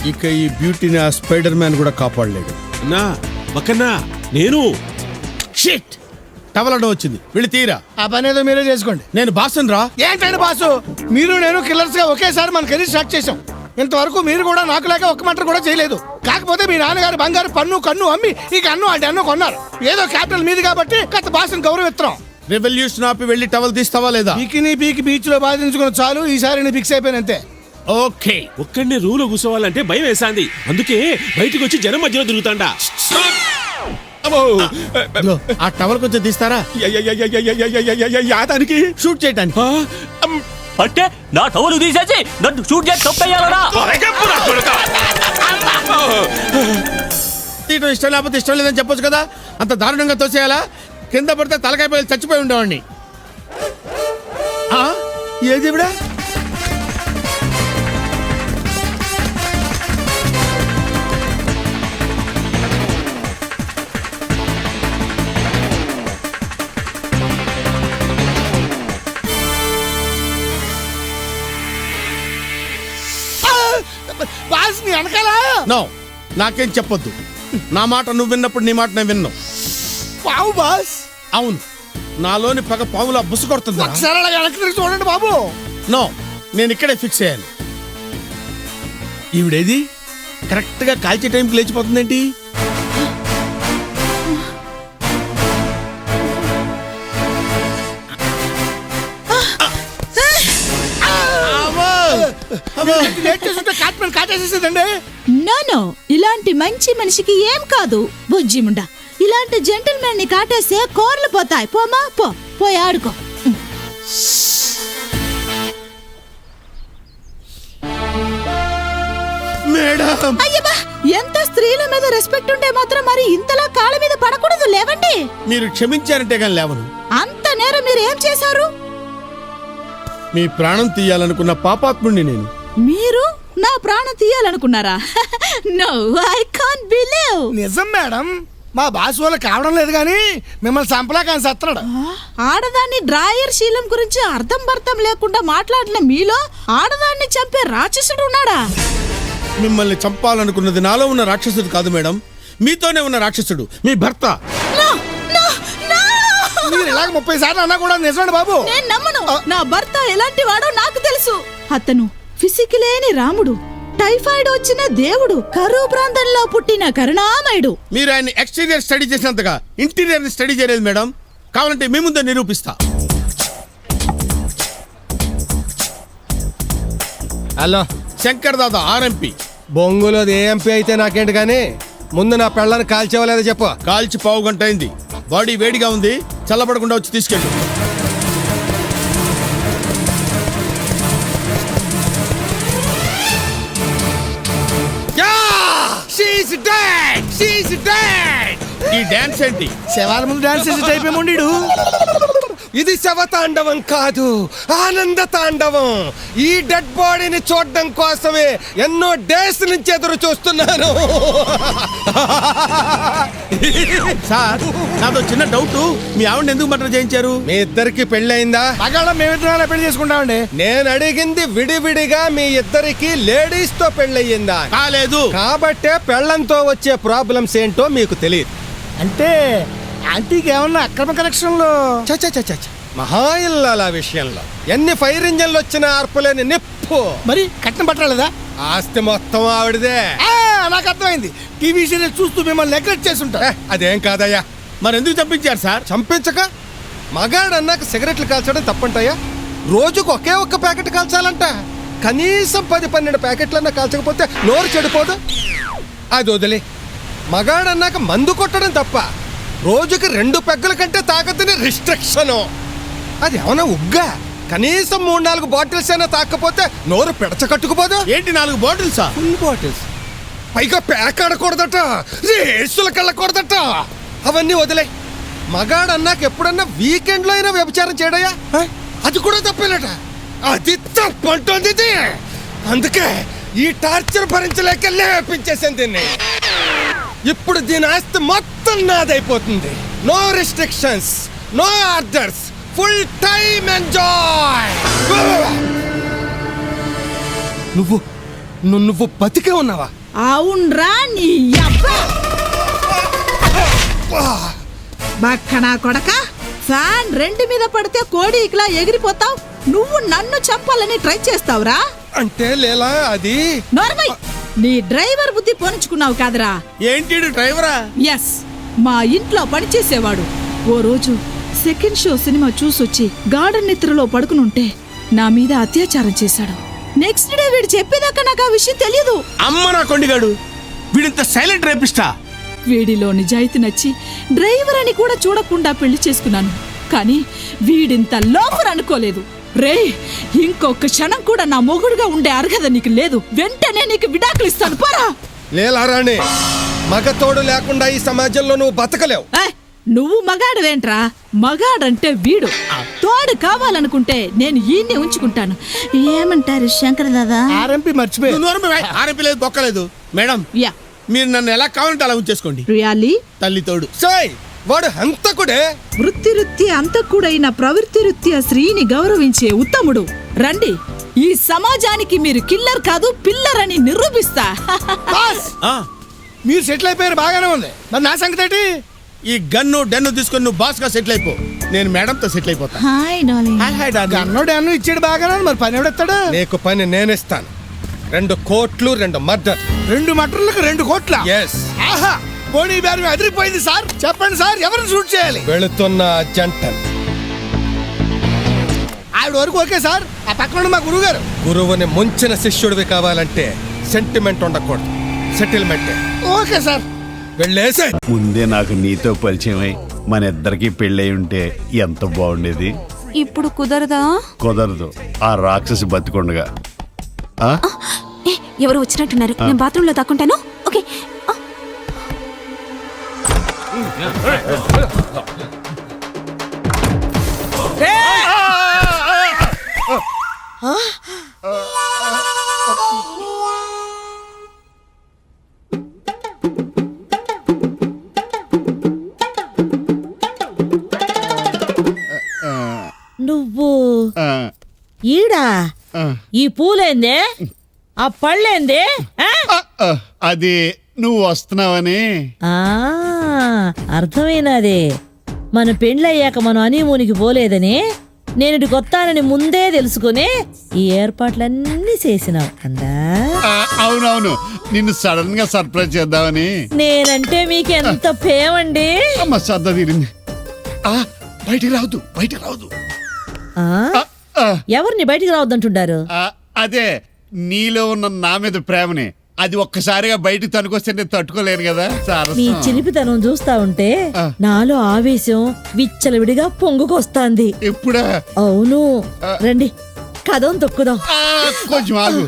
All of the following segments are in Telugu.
ఇక ఈ బ్యూటీని ఆ స్పైడర్ మ్యాన్ కూడా కాపాడలేడు. అన్నా పక్కన్నా నేను షిట్ టవలడం వచ్చింది, వెళ్ళి తీరా. ఆ పని ఏదో మీరే చేసుకోండి. నేను బాసుని రా. ఏంటండి బాసు, మీరు నేను కిల్లర్స్ గా ఒకేసారి మన కెరీర్ స్టార్ట్ చేసాం. ఇంతవరకు మీరు కూడా నాకు లేక ఒక్క మంట కూడా చేయలేదు. కాకపోతే మీ నాన్నగారు బంగారు కన్ను అమ్మి ఈ కన్ను అంటే అన్ను కొన్నారు. ఏదో క్యాపిటల్ మీది కాబట్టి కొత్త బాసుని గౌరవిస్తున్నాం. రెవల్యూషన్ ఆపి వెళ్ళి టవల్ తీస్తావా లేదా? పీకిని పీకి బీచ్ లో బాధించుకున్న చాలు, ఈసారి నేను ఫిక్స్ అయిపోయినంతే. ఓకే. ఒక్కడనే రూలో కూర్చోవాలంటే భయం వేసాంది, అందుకే బయటకు వచ్చి జనం మధ్యలో తిరుగుతాండా. ఆ టవల్ కొంచెం తీస్తారా? యాదానికి షూట్ చేయడానికి. అంటే నా టవలు తీసేసి నన్ను షూట్ చేసి తప్పేయాలరా? తీయటం ఇష్టం లేకపోతే ఇష్టం లేదని చెప్పొచ్చు కదా. అంత దారుణంగా తోసేయాలా? కింద పడితే తలకాయ పైలు చచ్చిపోయి ఉండేవాడిని. ఏది ఇవిడా? బాస్ నీ వెనకాల. నో, నాకేం చెప్పొద్దు. నా మాట నువ్వు విన్నప్పుడు నీ మాట నేను విన్నావు. పావు బాస్. అవును, నాలోని పగ పావులా బుసు కొడుతుంది. ఒకసారి అలా వెనక్కి తిరిగి చూడండి బాబు. నో, నేను ఇక్కడే ఫిక్స్ అయ్యాను. ఈవిడేది కరెక్ట్ గా కాల్చే టైంకి లేచిపోతుందేంటి? నో, ఇలాంటి మంచి మనిషికి ఏం కాదు బుజ్జిముండా. ఇలాంటి జెంటిల్మెన్ ని కాటేస్తే కోర్లు పోతాయి. పోమా పోయి ఆడుకో. మేడం, అయ్యబ్బా, ఎంత స్త్రీల మీద రెస్పెక్ట్ ఉంటే మాత్రం మరి ఇంతలా కాళ్ళ మీద పడకూడదు. లేవండి. మీరు క్షమించారంటే కానీ లేవను. అంత నేరం మీరు ఏం చేశారు? మీ ప్రాణం తీయాలనుకున్న పాపాత్ముడిని నేను. మీరు నా ప్రాణం తీయాలనుకున్నారా? No, I can't believe. నిజం మేడం, మా బాస్ వాళ్ళు కావడం లేదు కానీ మిమ్మల్ని చంపలేక ఆయన సత్తనాడు. ఆడదాన్ని డ్రాయర్ శీలం గురించి అర్థం పర్థం లేకుండా మాట్లాడిన మీలో ఆడదాన్ని చంపే రాక్షసుడు ఉన్నాడా? మిమ్మల్ని చంపాలనుకున్నది నాలో ఉన్న రాక్షసుడు కాదు మేడం, మీతోనే ఉన్న రాక్షసుడు, మీ భర్త. No, no, no! మీరు ఇలాగ 30 సార్లు అన్నా కూడా నిజమండి బాబు. నేను నమ్మను. నా భర్త ఎలాంటి వాడో నాకు తెలుసు. అతను ఫిసికలేని రాముడు, టైఫాయిడ్ వచ్చిన దేవుడు, కరువు ప్రాంతంలో పుట్టిన కరుణామయుడు. మీరు ఆయన ఎక్స్టీరియర్ స్టడీ చేసినంతగా ఇంటీరియర్ స్టడీ చేయలేదు మేడం. కావాలంటే మీ ముందే నిరూపిస్తా. Hello, Shankar Dada RMP. బొంగులోది amp అయితే నాకేంటి కానీ ముందు నా పెళ్ళని కాల్చేవలేదో చెప్పు. కాల్చి పావు గంట అయింది. బాడీ వేడిగా ఉంది, చల్లబడకుండా వచ్చి తీసుకెళ్ళు. ఈ డాన్స్ ఏంటి? శవాల ముందు డాన్స్ చేసే టైప్ ఏముండి. ఇది శవతాండవం కాదు, ఆనంద తాండవం. ఈ డెడ్ బాడీని చూడడం కోసమే ఎన్నో డేస్ నుంచి ఎదురు చూస్తున్నాను. సార్, నాతో చిన్న డౌట్. మీ ఆవిడ ఎందుకు మర్డర్ చేయించారు? మీ ఇద్దరికి పెళ్ళయిందా? మగాళ్ళం మేమిద్దరం పెళ్లి చేసుకుంటామండి. నేను అడిగింది విడివిడిగా మీ ఇద్దరికి లేడీస్ తో పెళ్ళయిందా? కాలేదు. కాబట్టే పెళ్ళంతో వచ్చే ప్రాబ్లమ్స్ ఏంటో మీకు తెలియదు. అంటే ఆంటీకి ఏమన్నా అక్రమ కనెక్షన్లో? మహా ఇల్లాల విషయంలో ఎన్ని ఫైర్ ఇంజన్లు వచ్చినా ఆర్పలేని నిప్పు. మరి కట్నం పట్టలేదా? ఆస్తి మొత్తం ఆవిడదే. నాకు అర్థమైంది. టీవీ సీరియల్ చూస్తూ మిమ్మల్ని నెగ్లెక్ట్ చేస్తుంటా. అదేం కాదయ్యా. మరి ఎందుకు చంపించారు సార్? చంపించక మగాడు అన్నాక సిగరెట్లు కాల్చడం తప్పంటాయా? రోజుకు ఒకే ఒక్క ప్యాకెట్ కాల్చాలంట. కనీసం 10-12 ప్యాకెట్లన్నా కాల్చకపోతే నోరు చెడిపోదు. అది వదిలే. మగాడు అన్నాక మందు కొట్టడం తప్ప రోజుకి 2 పెగ్గల కంటే తాగదని రిస్ట్రిక్షను. అది ఏమన్నా ఉగ్గా? కనీసం 3-4 బాటిల్స్ అయినా తాకపోతే నోరు పెడచకట్టుకుపోదు. ఏంటి 4 బాటిల్సా? Full bottles. పైగా పేకాడకూడదట, రేసులు కళ్ళకూడదట. అవన్నీ వదిలే. మగాడు అన్నాక ఎప్పుడన్నా వీకెండ్ లో అయినా వ్యభిచారం చేయడయా? అది కూడా తప్పేనట. అది తప్పంటుంది ఇది. అందుకే ఈ టార్చర్ భరించలేక లేపించేసాను దీన్ని. ఇప్పుడు దీని ఆస్తి మొత్తం నాదైపోతుంది. No restrictions, no orders, full time enjoy. నువ్వు బతికే ఉన్నావా? అవునరా నీ అబ్బా బక్కనా కొడక ఫ్యాన్ రెండు మీద పడితే కోడి ఇట్లా ఎగిరిపోతావు. నువ్వు నన్ను చంపాలని ట్రై చేస్తావురా? అంటే లేలా అది నార్మల్ నీ డ్రైవర్ బుద్ధి పోనించుకున్నావు కాదురా. ఏంటి డ్రైవరా? ఎస్, మా ఇంట్లో పనిచేసేవాడు. ఓ రోజు సెకండ్ షో సినిమా చూసొచ్చి గార్డెన్ నిద్రలో పడుకునుంటే నా మీద అత్యాచారం చేశాడు. నెక్స్ట్ డే వీడు చెప్పేదాకా నాకు ఆ విషయం తెలియదు. అమ్మ నా కొండిగాడు, వీడింత సైలెంట్ రేపిస్తా. వీడిలో నిజాయితీ నచ్చి డ్రైవర్ అని కూడా చూడకుండా పెళ్లి చేసుకున్నాను. కానీ వీడింత లోపర్ అనుకోలేదు. రే, ఇంకొక క్షణం కూడా నా మొగుడుగా ఉండే అర్హత నీకు లేదు. వెంటనే నీకు విడాకులు ఇస్తాను, పోరా. లేలా రాణి, మగ తోడు లేకుండా ఈ సమాజంలో నువ్వు బతకలేవు. ఏయ్, నువ్వు మగాడవేంట్రా? మగాడంటే వీడు. తోడు కావాలనుకుంటే నేను ఈయన్ని ఉంచుకుంటాను. ఏమంటారు శంకర్ దాదా? ఆర్ఎంపీ మర్చిపోయి ఆర్ఎంపీ లేదు, బొక్కలేదు. మేడం, యా, మీరు నన్ను ఎలా కావాలంటే అలా ఉంచేసుకోండి. రియాలీ తల్లి తోడు. సాయ్ వాడు హంతకుడే. వృత్తి అంతకుడైన ప్రవృత్తి స్త్రీని గౌరవించే ఉత్తముడు. రండి, ఈ సమాజానికి మీరు కిల్లర్ కాదు పిల్లర్ అని నిరూపిస్తా. బాస్, ఆ, మీరు సెటిల్ అయిపోయారు, బాగానే ఉంది. మరి నా సంగతి ఏంటి? ఈ గన్ను డెన్ను తీసుకొని నువ్వు బాస్ గా సెటిల్ అయిపో. నేను మేడంతో సెటిల్ అయిపోతా. Hi darling. Hi darling. అన్నోడు అన్ను ఇచ్చాడు బాగానే ఉంది. మరి పని ఎవడెత్తాడు? నీకు పని నేనిస్తాను. 2 కోట్లు 2 మర్డర్. 2 మటర్లకు 2 కోట్ల. ఎస్. ఆహా, పోనీ బేరం అదిరిపోయింది సార్. చెప్పండి సార్, ఎవరిని షూట్ చేయాలి? వెళుతున్న జంటన్. ఆవిడ వరకు ఓకే సార్. ఆ పక్కన మా గురువు గారు. గురువుని ముంచిన శిష్యుడివి కావాలంటే సెంటిమెంట్ ఉండకూడదు, సెటిల్మెంట్. Okay sir. వెళ్ళేసే. ముందే నాకు నీతో పరిచయమై మన ఇద్దరికి పెళ్ళై ఉంటే ఎంత బాగుండేది. ఇప్పుడు కుదరదా? కుదరదు, ఆ రాక్షసి బతికొండగా. ఆ? ఏ, ఎవరు వచ్చినట్టున్నారు. నేను బాత్రూంలో దాక్కుంటాను. ఓకే. నువ్వు ఆ, ఈడా? ఆ. ఈ పూలేందే? ఆ పళ్ళేందే? ఆ? ఆ, అది నువ్వు వస్తున్నావని. ఆ, అర్థమైనది. మన పెండ్లయ్యాక మనం హనీమూన్కి పోలేదని, నేను ఇటు కొత్తానని ముందే తెలుసుకుని ఈ ఏర్పాట్లన్నీ చేసినావు అందా? ఆ, అవునవును, నిన్ను సడన్ గా సర్ప్రైజ్ చేద్దామని. నేనంటే మీకెంత ప్రేమండి. అమ్మ శ్రద్ధ తీరింది. ఆ, బయటికి రావద్దు, బయటికి రావద్దు. ఆ? ఆ, ఆ, ఎవరిని బయటికి రావద్దంటుండారు? ఆ, అదే నీలో ఉన్న నా మీద ప్రేమని అది ఒక్కసారిగా బయటికి తనుకొస్తే నేను తట్టుకోలేను కదా. నీ సరసం. చిలిపితనం చూస్తా ఉంటే ఆ. నాలో ఆవేశం విచ్చలవిడిగా పొంగుకొస్తాంది. ఎప్పుడా? అవును, రండి కదం తొక్కుదాం. ఆ, కొంచెం ఆగు,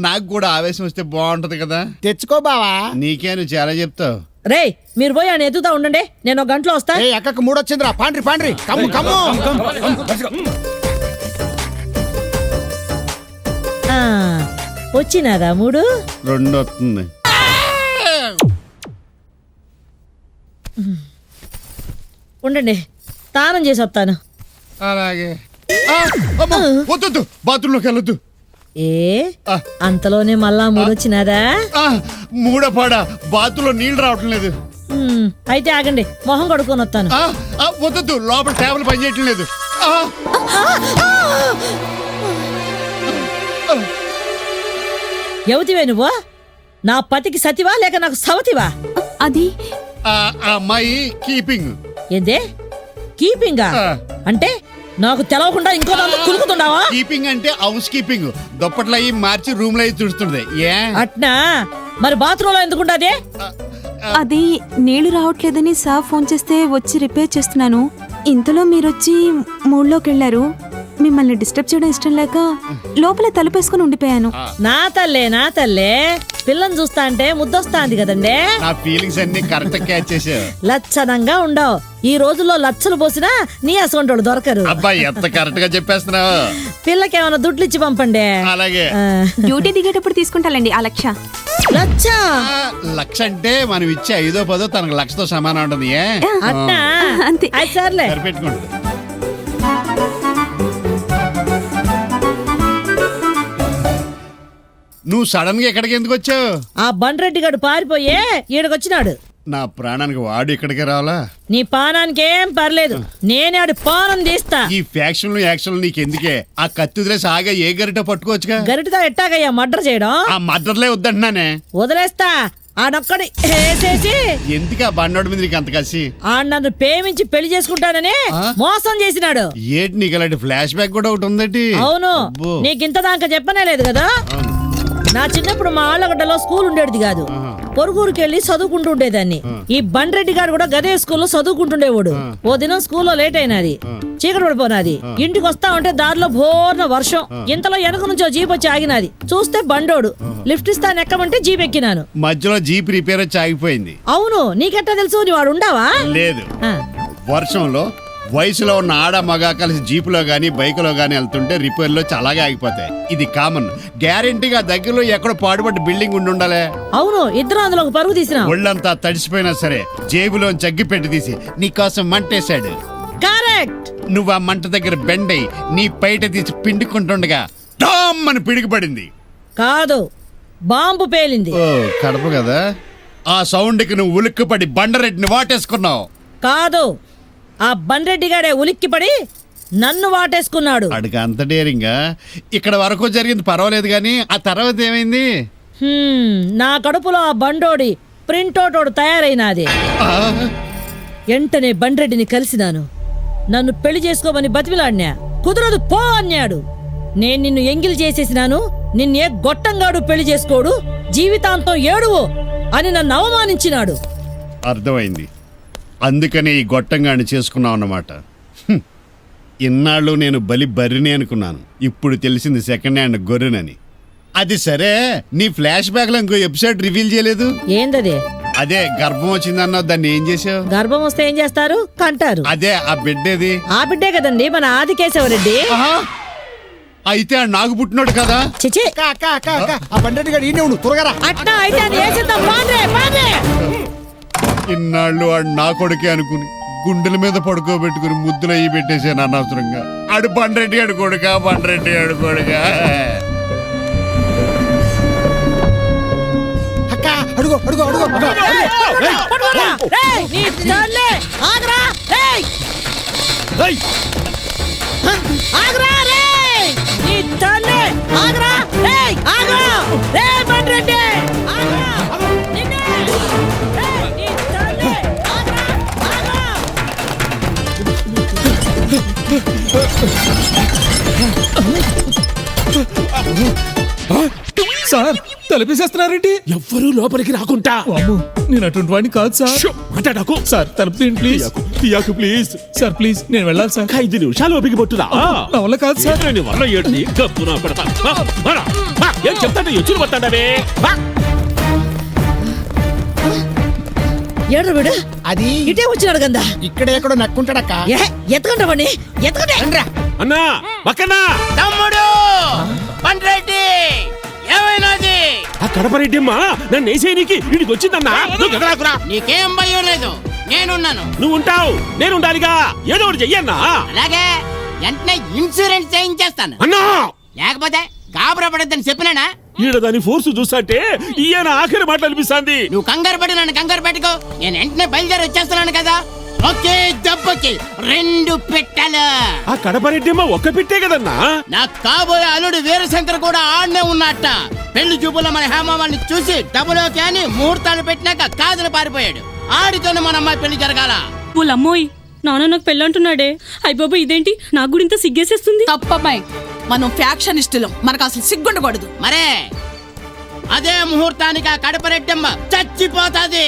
నాకు కూడా ఆవేశం వస్తే బాగుంటది కదా. తెచ్చుకో బావా. నీకే నువ్వు చాలా చెప్తావు. రేయ్, మీరు పోయి ఆయన ఎత్తుతా ఉండండి, నేను ఒక గంటలో వస్తా. ఏ అక్కకు మూడొచ్చిందిరా. పాండ్రి పాండ్రి, కమ్ము కమ్ము. ఆ, వచ్చినాదా మూడు? 2 వస్తుంది. ఉండండి, స్నానం చేసి వస్తాను. అలాగే. ఆ, అమ్మో, వద్దొద్దు, బాత్రూంలోకి వెళ్ళొద్దు. ఏ ఆ. అంతలోనే మళ్ళా మూడు వచ్చినాదా? ఆ, మూడపాడ బాత్రూంలో నీళ్లు రావటం లేదు. అయితే ఆగండి, మొహం కడుక్కొని వస్తాను. ఆ, ఆ, వద్దొద్దు, లోపల టేబుల్ పనిచేయటం లేదు. ఆ, ఎవతివే నువ్వు? నా పతికి సతివా లేక నాకు సవతివా? అది ఆ అమ్మాయి కీపింగ్. ఏందే కీపింగా? ఆ. అంటే నాకు తెలవకుండా ఇంకో దాంతో కులుకుతున్నావా? కీపింగ్ అంటే హౌస్ కీపింగ్. దుప్పట్లు అయ్యి మార్చి రూమ్ లో అయ్యి చూస్తుంది. ఏ అట్నా? మరి బాత్రూంలో ఎందుకుంటాది? అది నీళ్లు రావట్లేదని సార్ ఫోన్ చేస్తే వచ్చి రిపేర్ చేస్తున్నాను. ఇంతలో మీరొచ్చి మూడ్లోకి వెళ్ళారు. మిమ్మల్ని డిస్టర్బ్ చేయడం ఇష్టం లేక లోపల తలుపేసుకుని ఉండిపోయాను. నా తల్లే పిల్లని చూస్తా అంటే ముద్దొస్తాంది కదండే. నా ఫీలింగ్స్ అన్ని కరెక్ట్ క్యాచ్ చేసావు. లచ్చనంగా ఉండవు. ఈ రోజుల్లో లచ్చలు పోసినా నీ అసొంటోళ్ళు దొరకరు. అబ్బాయి ఎంత కరెక్ట్ గా చెప్పేస్తున్నావు. పిల్లకేమైనా దుడ్లు ఇచ్చి పంపండి. అలాగే. ఆ, డ్యూటీ దిగేటప్పుడు తీసుకుంటాలండి ఆ లక్ష. లచ్చ ఆ, లక్ష అంటే మనం ఇచ్చే 5ో 10ో తనకు లక్షతో సమానం ఉంటుంది. ఏ అట్నా? అంతే. అది సర్లే. సరిపెట్టుకోండి. నువ్వు సడన్ గా ఎక్కడికి ఎందుకు వచ్చావు? ఆ బండ్రెడ్డి గారు పారిపోయే ఈడకొచ్చినాడు. నా ప్రాణానికి వాడు ఇక్కడికి రావాలా? నీ పానానికి ఏం పర్లేదు, నేనే ఆడి పానం తీస్తా. ఈ ఫ్యాక్షన్లు యాక్షన్లు నీకెందుకే? ఆ కత్తిదిలే సాగా ఏ గరిట పట్టుకోవచ్చుగా. గరిటతో ఎట్టాగయ్యా మర్డర్ చేయడం? ఆ మద్దర్లే వద్దంటున్నానే. వదిలేస్తా, ఆడొక్కడి వేసేసి. ఎందుకు ఆ బండోడి మీద నీకు అంత కసి? ఆడు నన్ను ప్రేమించి పెళ్లి చేసుకుంటానని మోసం చేసినాడు. ఏంటి నీకు అలాంటి ఫ్లాష్ బ్యాక్ కూడా ఒకటి ఉందటి? అవును, అబ్బో. నీకింత దాకా చెప్పనే లేదు కదా. నా చిన్నప్పుడు మా ఆళ్ళగడ్డలో స్కూల్ ఉండేది కాదు, పొరుగురికి వెళ్ళి చదువుకుంటూ ఉండేదాన్ని. ఈ బండ్రెడ్డి గారు కూడా గదే స్కూల్లో చదువుకుంటుండేవాడు. ఓ దినం స్కూల్లో లేట్ అయినది, చీకటి పడిపోనాది. ఇంటికి వస్తా ఉంటే దారిలో భోర్న వర్షం. ఇంతలో వెనక నుంచో జీప్ వచ్చి ఆగినది. చూస్తే బండోడు. లిఫ్ట్ ఇస్తాను ఎక్కమంటే జీప్ ఎక్కినాను. మధ్యలో జీప్ రిపేర్ వచ్చి ఆగిపోయింది. అవును, నీకెట్టా తెలుసు? నీ వాడు ఉండవా? లేదు. ఆ. వర్షంలో వయసులో ఉన్న ఆడ మగ కలిసి జీపులో గానీ బైకులో గానీ వెళ్తుంటే రిపేర్లో అలాగే ఆగిపోతాయి. ఇది కామన్. గ్యారెంటీగా దగ్గరలో ఎక్కడో పాడుబడ్డ బిల్డింగ్ ఉండాలే. అవును, ఇద్దరు అందులో ఒక పరుగు తీసినా. ఒళ్ళంతా తడిసిపోయినా సరే జేబులో జగ్గి పెట్టి తీసి నీకోసం మంటేశాడు. కరెక్ట్. నువ్వు ఆ మంట దగ్గర బెండై నీ పైట తీసి పిండుకుంటుండగా టామ్ అని పిడిగిపడింది. కాదు, బాంబు పేలింది. ఓ కడప కదా. ఆ సౌండ్కి నువ్వు ఉలిక్కిపడి బండరెడ్డిని వాటేసుకున్నావు. కాదు, ఆ బండ్రెడ్డి గాడే ఉలిక్కిపడి నన్ను వాటేసుకున్నాడు. అడిగి అంత డేరింగా. ఇక్కడ వరకు జరిగింది పర్వాలేదు కానీ ఆ తర్వాత ఏమైంది? నా కడుపులో ఆ బండోడి ప్రింటౌట్ తయారైనాది. వెంటనే బండ్రెడ్డిని కలిసినాను. నన్ను పెళ్లి చేసుకోమని బతిమిలాడినా. కుదరదు పో అన్నాడు. నేను నిన్ను ఎంగిల్ చేసేసినాను, నిన్నే గొట్టంగాడు పెళ్లి చేసుకోడు, జీవితాంతం ఏడువు అని నన్ను అవమానించినాడు. అర్థమైంది. అందుకనే ఈ గొట్టంగాన్ని చేసుకున్నావు అన్నమాట. ఇన్నాళ్ళు నేను బర్రిని అనుకున్నాను. ఇప్పుడు తెలిసింది సెకండ్ హ్యాండ్ గొర్రెనని. అది సరే, నీ ఫ్లాష్ బ్యాక్ లో ఇంకో ఎపిసోడ్ రివీల్ చేయలేదు. ఏందదే? అదే గర్భం వచ్చిందన్నావు, దాన్ని ఏం చేసావు? గర్భం వస్తే ఏం చేస్తారు? కంటారు. అదే ఆ బిడ్డేది? ఆ బిడ్డే కదండి మన ఆదికేశవరెడ్డి. అయితే ఆ నాకు పుట్టినోడు కదా. చిచి, ఆ బండ్రెడ్డి గారు ఈయన ఉండు, త్వరగా రా. అట్టా అయితే అని వేసేద్దాం. పాండ్రే, పాండ్రే. ఇన్నాళ్ళు ఆడు నా కొడుకే అనుకుని గుండెల మీద పడుకోబెట్టుకుని ముద్దులు అయ్యి పెట్టేశాను అనవసరంగా. ఆడు బండ్రెడ్డి ఆడు కొడుకా, బండ్రెడ్డి ఆడు కొడుకా. అక్క అడుగు అడుగు అడుగు పట్టుకోరా. రేయ్, నీ తల్లే. ఆగ్రా, రేయ్. ఆగ్రా, రేయ్. నీ తల్లే. ఆగ్రా, రేయ్. ఆగ్రా, రేయ్ బండ్రెడ్డి. ఆగ్రా. నిన్నే. రేయ్, నీ తల్లే. ఆగ్రా, ఆగ్రా. సార్ తలుపేసేస్తున్నారేంటి? ఎవ్వరూ లోపలికి రాకుంటా. నేను అటువంటి వాడిని కాదు సార్. మాట్లాడకు సార్ తలుపు తీయండి ప్లీజ్. తీయకు ప్లీజ్. సార్ ప్లీజ్, నేను వెళ్ళాలి సార్. 5 నిమిషాలు ఓపిక పట్టురా. నా వల్ల కాదు సార్. నీ వల్ల ఏంటి? గప్పున పడతా. ఏం చెప్తాంటే ఎచ్చులు పడతాండవే. ఏడ్రా వీడు? అది ఇటే వచ్చినాడు గందా. ఇక్కడ ఎక్కడో నక్కుంటాడక్క. ఎత్తకంటావండి, ఎత్తకంటే. అన్నా పక్కనా తమ్ముడు బండ్రెడ్డి ఏమైనాది? ఆ కడపరెడ్డిమ్మ నన్ను వేసేయనికి వీడికి వచ్చిందన్నా. నువ్వు కదలాకురా. నీకేం భయం లేదు, నేనున్నాను. నువ్వు ఉంటావు, నేను ఉండాలిగా. ఏదో ఒకటి చెయ్యన్నా. అలాగే వెంటనే ఇన్సూరెన్స్ చేయించేస్తాను. అన్నా లేకపోతే గాబరా పడద్దని చెప్పినానా? ఈడ దాని ఫోర్స్ చూస్తుంటే ఈయన ఆఖరి మాటలు అనిపిస్తుంది. నువ్వు కంగారు పడి నన్ను కంగారు పెట్టుకో. నేను వెంటనే బయలుదేరి వచ్చేస్తున్నాను కదా. ఒకే దెబ్బకి 2 పెట్టలు. ఆ కడపరెడ్డిమ్మ ఒక్క పెట్టే కదన్నా. నాకు కాబోయే అల్లుడు వీరశంకర్ కూడా ఆడనే ఉన్నట్ట. పెళ్లి చూపులో మన హేమామాన్ని చూసి డబ్బులోకి అని ముహూర్తాలు పెట్టినాక కాదులు పారిపోయాడు. ఆడితోనే మన అమ్మాయి పెళ్లి జరగాల. అమ్మోయ్, నాన్న నాకు పెళ్ళంటున్నాడే. అయ్య బాబు, ఇదేంటి నాకు కూడా ఇంత సిగ్గేసేస్తుంది. తప్పమ్మాయి, మనం ఫ్యాక్షనిస్టులం, మనకు అసలు సిగ్గుండకూడదు. మరే అదే ముహూర్తానికి ఆ కడపరెడ్డమ్మ చచ్చిపోతాది.